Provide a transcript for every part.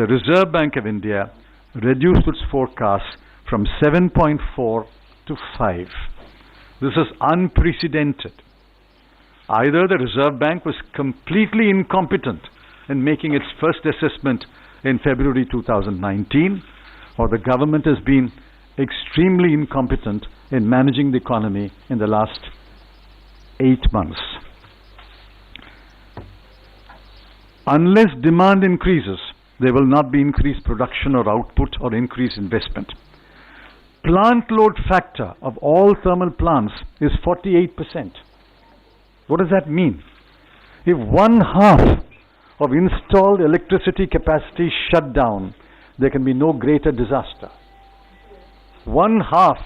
The Reserve Bank of India reduced its forecast from 7.4 to 5. This is unprecedented. Either the Reserve Bank was completely incompetent in making its first assessment in February 2019, or the government has been extremely incompetent in managing the economy in the last 8 months. Unless demand increases, there will not be increased production or output or increased investment. Plant load factor of all thermal plants is 48%. What does that mean? If 1/2 of installed electricity capacity is shut down, there can be no greater disaster. 1/2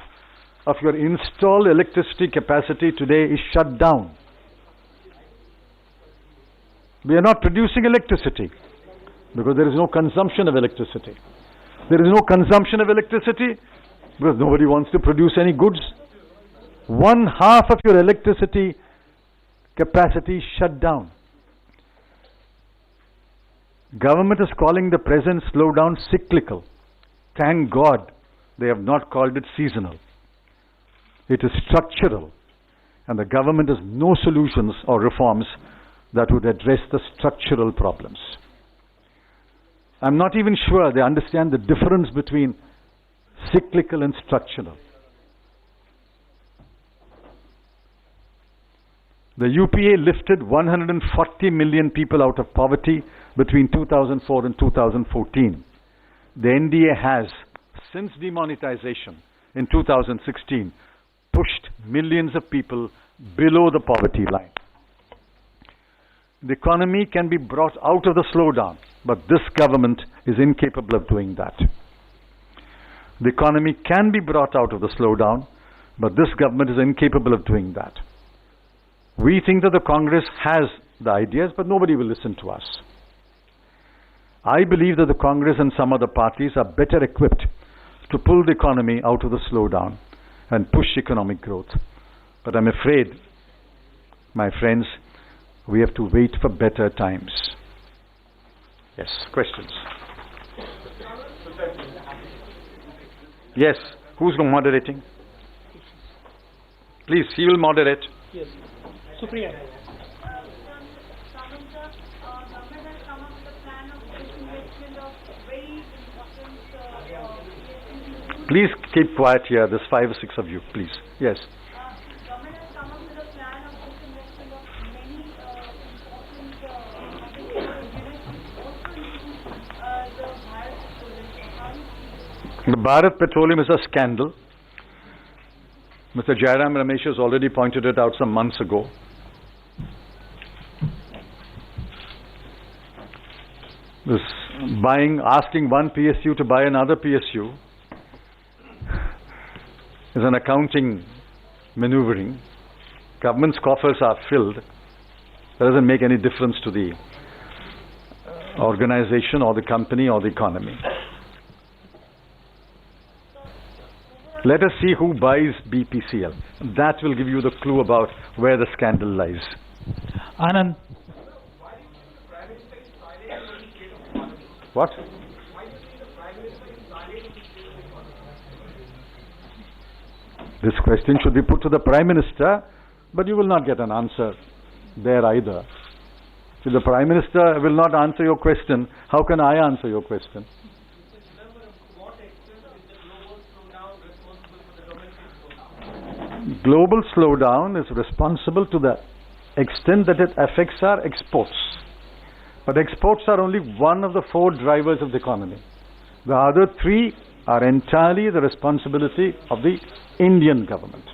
of your installed electricity capacity today is shut down. We are not producing electricity because there is no consumption of electricity. There is no consumption of electricity because nobody wants to produce any goods. 1/2 of your electricity capacity shut down. Government is calling the present slowdown cyclical. Thank God they have not called it seasonal. It is structural, and the government has no solutions or reforms that would address the structural problems. I'm not even sure they understand the difference between cyclical and structural. The UPA lifted 140 million people out of poverty between 2004 and 2014. The NDA has, since demonetization in 2016, pushed millions of people below the poverty line. The economy can be brought out of the slowdown, but this government is incapable of doing that. The economy can be brought out of the slowdown, but this government is incapable of doing that. We think that the Congress has the ideas, but nobody will listen to us. I believe that the Congress and some other parties are better equipped to pull the economy out of the slowdown and push economic growth. But I'm afraid, my friends, we have to wait for better times. Yes, questions? Yes, who's moderating? Please, he will moderate. Yes. Supriya. Please keep quiet here. There's 5 or 6 of you. Please. Yes. Government has come up with a plan of disinvestment of many important The Bharat Petroleum is a scandal. Mr. Jairam Ramesh has already pointed it out some months ago. This asking one PSU to buy another PSU is an accounting maneuvering. Government's coffers are filled. That doesn't make any difference to the organization or the company or the economy. Let us see who buys BPCL. That will give you the clue about where the scandal lies. Anand. What? This question should be put to the Prime Minister, but you will not get an answer there either. If the Prime Minister will not answer your question, how can I answer your question? Global slowdown is responsible to the extent that it affects our exports. But exports are only one of the 4 drivers of the economy. The other 3 are entirely the responsibility of the Indian government.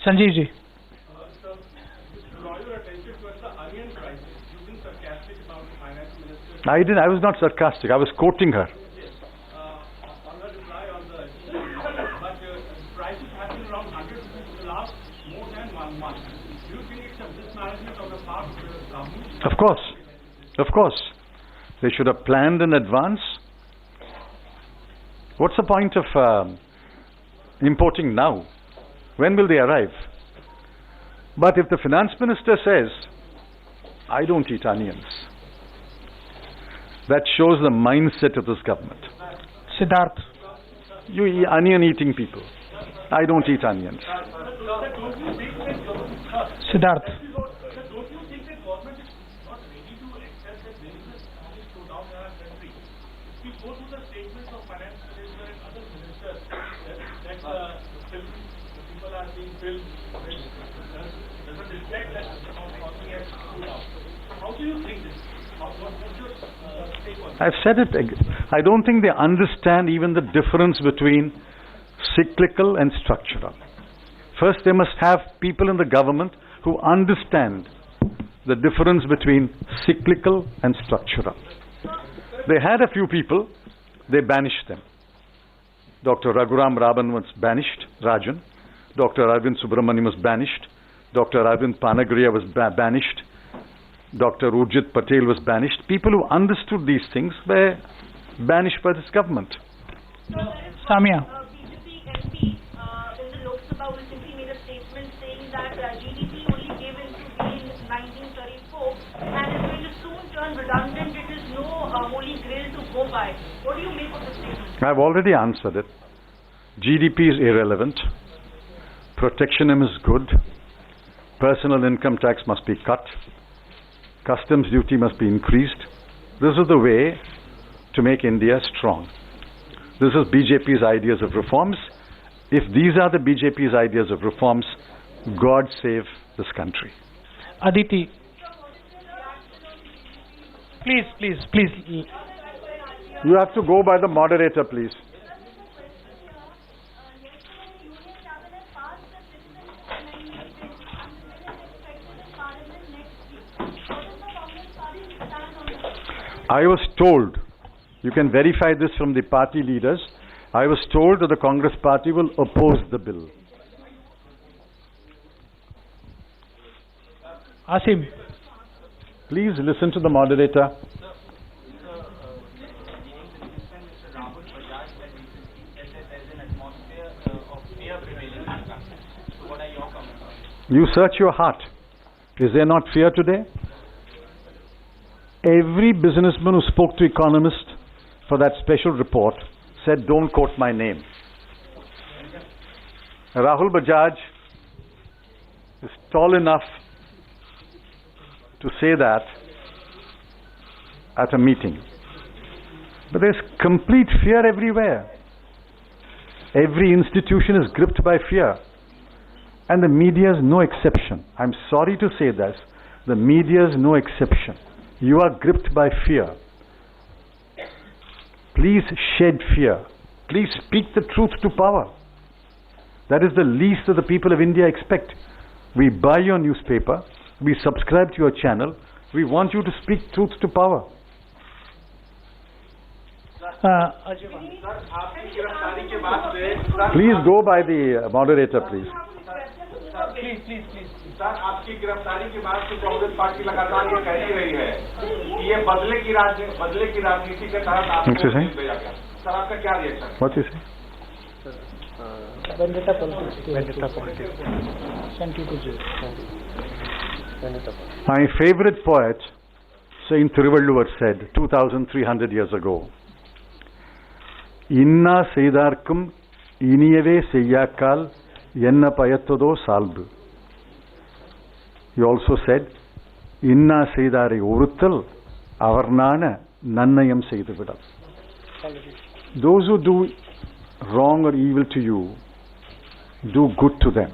Sanjeev ji. Sir, draw your attention towards the onion crisis. You've been sarcastic about the finance minister. I was not sarcastic. I was quoting her. Yes. On her reply on the but prices have been around 100 rupees for the last more than 1 month. Do you think it's a mismanagement on the part of the government? Of course. Of course. They should have planned in advance. What's the point of importing now? When will they arrive? But if the finance minister says, I don't eat onions, That shows the mindset of this government. Siddharth. You onion-eating people. I don't eat onions. Siddharth. Don't you think that government is not ready to accept that there is a economic slowdown in our country? If you go to the statements of finance minister and other ministers that people are being billed doesn't reflect that the economy has slowed down. How do you think this? What's your take on I've said it. I don't think they understand even the difference between cyclical and structural. First, they must have people in the government who understand the difference between cyclical and structural. They had a few people, they banished them. Dr. Raghuram Raban was banished, Rajan. Dr. Arvind Subramanian was banished. Dr. Arvind Panagriya was banished. Dr. Urjit Patel was banished. People who understood these things were banished by this government. Samia. BJP MP in the Lok Sabha recently made a statement saying that GDP only gave in to be in 1934 and is going to soon turn redundant. It is no holy grail to go by. What do you make of the statement? I've already answered it. GDP is irrelevant. Protectionism is good. Personal income tax must be cut. Customs duty must be increased. This is the way to make India strong. This is BJP's ideas of reforms. If these are the BJP's ideas of reforms, God save this country. Aditi. Please. You have to go by the moderator, please. I was told, you can verify this from the party leaders, I was told that the Congress party will oppose the bill. Asim. Please listen to the moderator. You search your heart. Is there not fear today? Every businessman who spoke to economists for that special report said, don't quote my name. Rahul Bajaj is tall enough to say that at a meeting. But there's complete fear everywhere. Every institution is gripped by fear. And the media is no exception. I'm sorry to say this. The media is no exception. You are gripped by fear. Please shed fear. Please speak the truth to power. That is the least that the people of India expect. We buy your newspaper. We subscribe to your channel. We want you to speak truth to power. Please go by the moderator, please. Please. Sir, आपकी गिरफ्तारी के बाद से Congress party लगातार ये कह रही है कि ये बदले की राजनीति के तहत आपको भेजा गया। सर, आपका क्या रिएक्शन है? What you say? Vendetta politics. Sent you to jail. My favorite poet, Saint Thiruvalluvar, said 2,300 years ago, Inna seidarkum iniyave seyyakal yenna payattodo salbu. He also said, Inna seydare uruttal avarnana nannayam seiduvidal. Those who do wrong or evil to you, do good to them.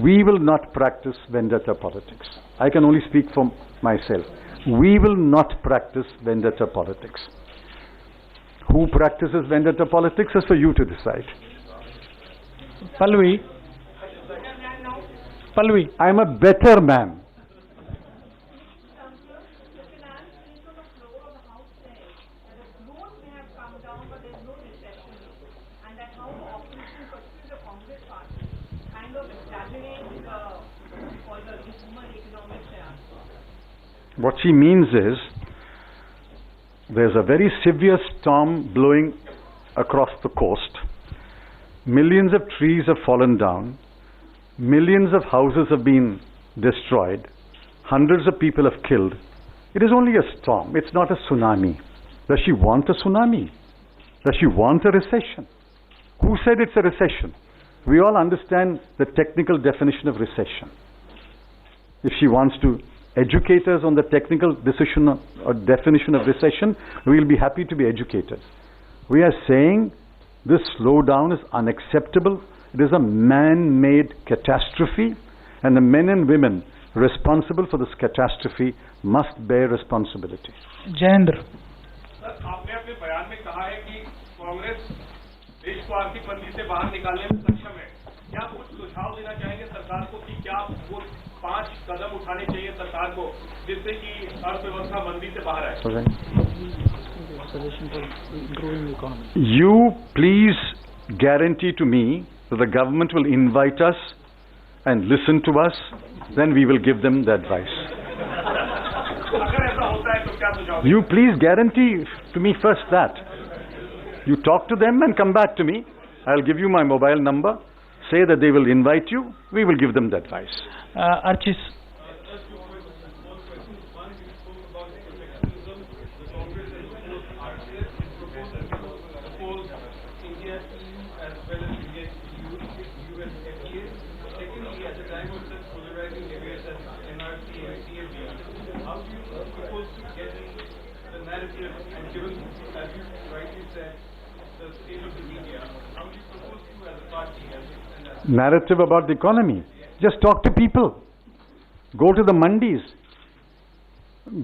We will not practice vendetta politics. I can only speak for myself. We will not practice vendetta politics. Who practices vendetta politics is for you to decide. Palvi. I'm a better man. What she means is, there's a very severe storm blowing across the coast. Millions of trees have fallen down. Millions of houses have been destroyed. Hundreds of people have killed. It is only a storm. It's not a tsunami. Does she want a tsunami? Does she want a recession? Who said it's a recession? We all understand the technical definition of recession. If she wants to educate us on the technical decision or definition of recession, we will be happy to be educated. We are saying this slowdown is unacceptable. It is a man-made catastrophe, and the men and women responsible for this catastrophe must bear responsibility. Jayendra. Sir, आपने अपने बयान में कहा है कि कांग्रेस देश को आर्थिक मंदी से बाहर निकालने में सक्षम है। क्या आप कुछ सुझाव देना चाहेंगे सरकार को कि क्या वो 5 कदम उठाने चाहिए सरकार को जिससे कि अर्थव्यवस्था मंदी से बाहर आए? Suggestion for improving the economy. You please guarantee to me that the government will invite us and listen to us, then we will give them the advice. You please guarantee to me first that. You talk to them and come back to me. I'll give you my mobile number. Say that they will invite you. We will give them the advice. Archis. Narrative about the economy. Just talk to people. Go to the mandis.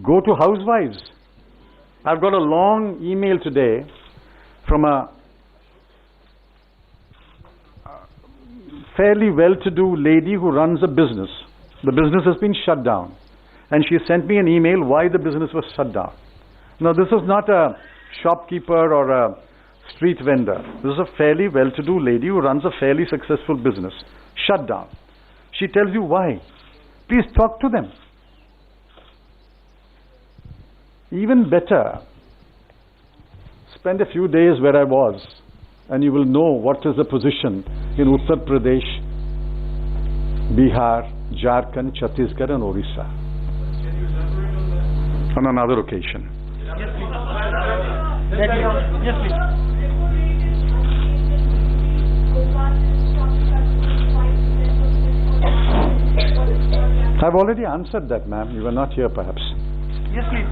Go to housewives. I've got a long email today from a fairly well-to-do lady who runs a business. The business has been shut down. And she sent me an email why the business was shut down. Now, this is not a shopkeeper or a street vendor. This is a fairly well-to-do lady who runs a fairly successful business. Shut down. She tells you why. Please talk to them. Even better, spend a few days where I was, and you will know what is the position in Uttar Pradesh, Bihar, Jharkhand, Chhattisgarh and Orissa. On another occasion. Yes, please. I've already answered that, ma'am. You were not here, perhaps. Yes, please.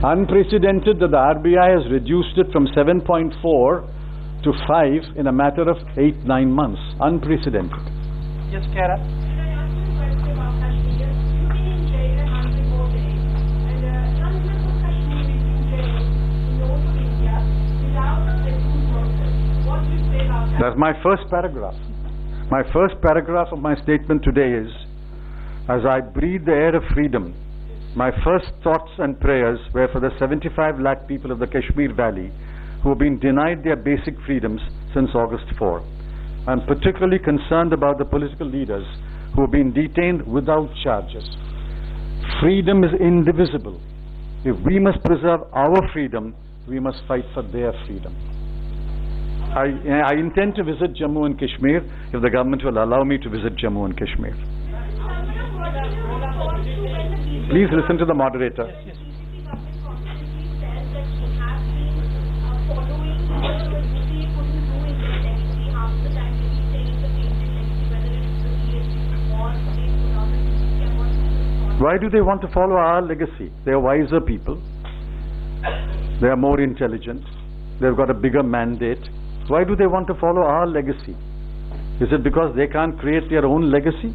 Unprecedented that the RBI has reduced it from 7.4 to 5 in a matter of 8-9 months. Unprecedented. Yes, Kara. That's my first paragraph. My first paragraph of my statement today is, as I breathe the air of freedom, my first thoughts and prayers were for the 75 lakh people of the Kashmir Valley who have been denied their basic freedoms since August 4. I'm particularly concerned about the political leaders who have been detained without charges. Freedom is indivisible. If we must preserve our freedom, we must fight for their freedom. I intend to visit Jammu and Kashmir if the government will allow me to visit Jammu and Kashmir. Please listen to the moderator. Why do they want to follow our legacy? They are wiser people. They are more intelligent. They've got a bigger mandate. Why do they want to follow our legacy? Is it because they can't create their own legacy?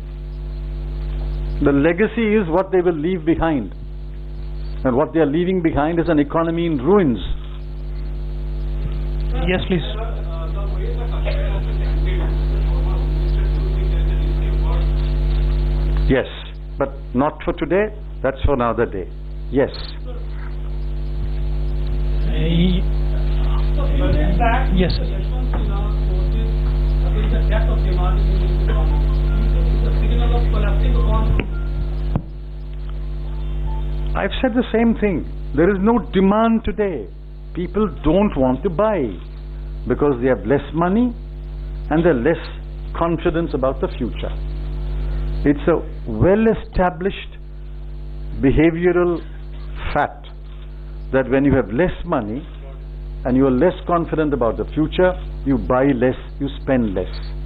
The legacy is what they will leave behind. And what they are leaving behind is an economy in ruins. Yes, please. Yes, but not for today. That's for another day. Yes. Yes, sir. I've said the same thing. There is no demand today. People don't want to buy because they have less money and they're less confidence about the future. It's a well-established behavioral fact that when you have less money and you are less confident about the future, you buy less, you spend less.